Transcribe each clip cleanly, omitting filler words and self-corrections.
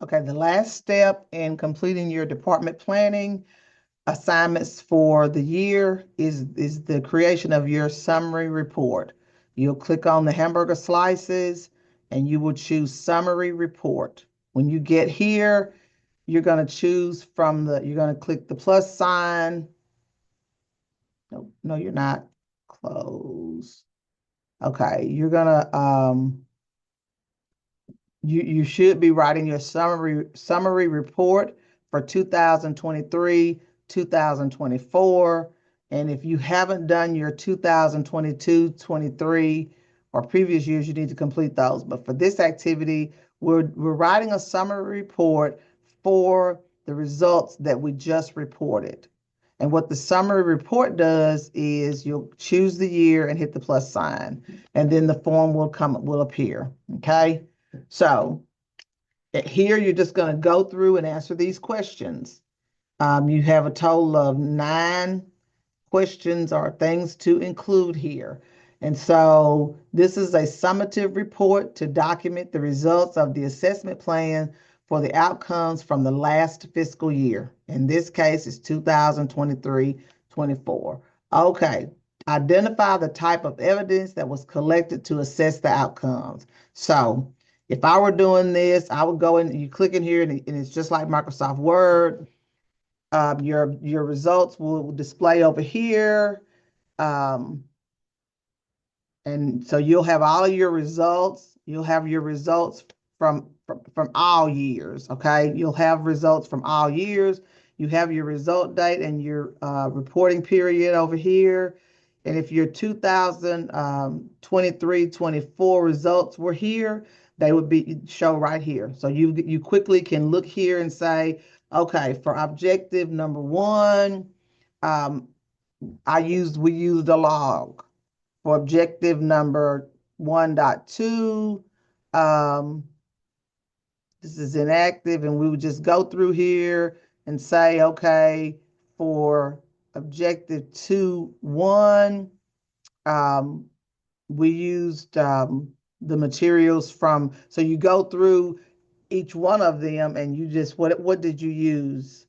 Okay, the last step in completing your department planning assignments for the year is the creation of your summary report. You'll click on the hamburger slices and you will choose summary report. When you get here, you're going to choose you're going to click the plus sign. No, no, you're not. Close. Okay, you're going to, you should be writing your summary report for 2023, 2024. And if you haven't done your 2022, 23, or previous years, you need to complete those. But for this activity, we're writing a summary report for the results that we just reported. And what the summary report does is you'll choose the year and hit the plus sign, and then the form will appear. Okay. So here you're just going to go through and answer these questions. You have a total of 9 questions or things to include here. And so this is a summative report to document the results of the assessment plan for the outcomes from the last fiscal year. In this case, it's 2023-24. Okay, identify the type of evidence that was collected to assess the outcomes. So if I were doing this, I would go in, you click in here, and it's just like Microsoft Word. Your results will display over here. And so you'll have all of your results. You'll have your results from all years, okay? You'll have results from all years. You have your result date and your reporting period over here. And if your 2023-24 results were here, they would be show right here. So you quickly can look here and say, okay, for objective number 1, we used a log. For objective number 1.2, this is inactive, and we would just go through here and say, okay, for objective 2.1, we used the materials from, so you go through each one of them and you just, what did you use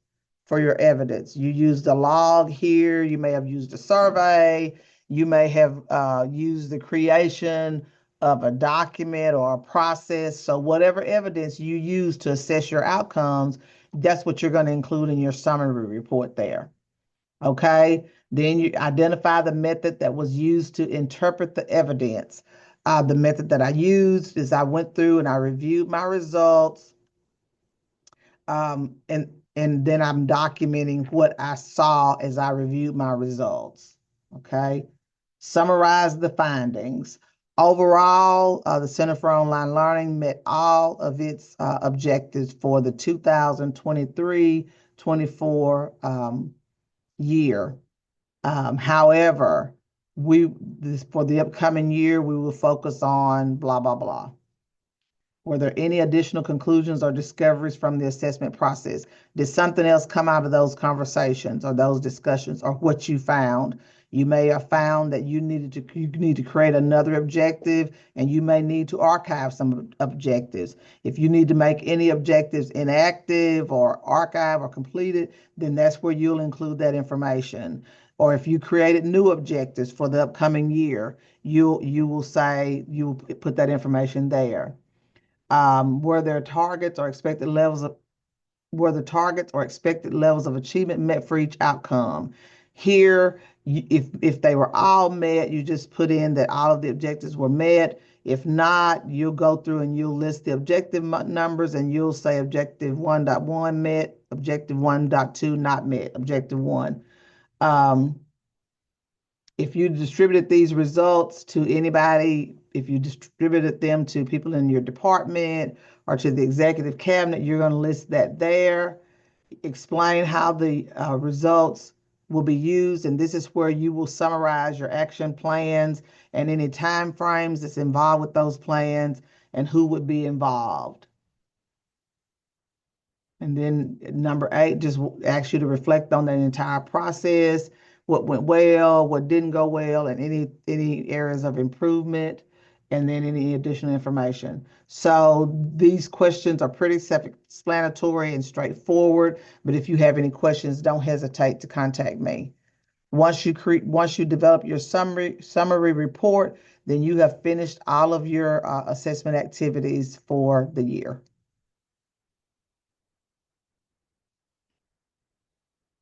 for your evidence? You used a log here, you may have used a survey, you may have used the creation of a document or a process. So whatever evidence you use to assess your outcomes, that's what you're going to include in your summary report there. Okay, then you identify the method that was used to interpret the evidence. The method that I used is I went through and I reviewed my results, and then I'm documenting what I saw as I reviewed my results. Okay, summarize the findings. Overall, the Center for Online Learning met all of its objectives for the 2023-24 year. However, for the upcoming year, we will focus on blah, blah, blah. Were there any additional conclusions or discoveries from the assessment process? Did something else come out of those conversations or those discussions, or what you found? You may have found that you need to create another objective, and you may need to archive some objectives. If you need to make any objectives inactive or archive or completed, then that's where you'll include that information. Or if you created new objectives for the upcoming year, you will put that information there. Were the targets or expected levels of achievement met for each outcome? Here, if they were all met, you just put in that all of the objectives were met. If not, you'll go through and you'll list the objective numbers, and you'll say objective 1.1 met, objective 1.2 not met, objective 1. If you distributed these results to anybody, if you distributed them to people in your department or to the executive cabinet, you're going to list that there. Explain how the results will be used, and this is where you will summarize your action plans and any time frames that's involved with those plans and who would be involved. And then number 8 just asks you to reflect on that entire process, what went well, what didn't go well, and any areas of improvement. and then any additional information. So these questions are pretty self-explanatory and straightforward, but if you have any questions, don't hesitate to contact me. Once you develop your summary report, then you have finished all of your assessment activities for the year.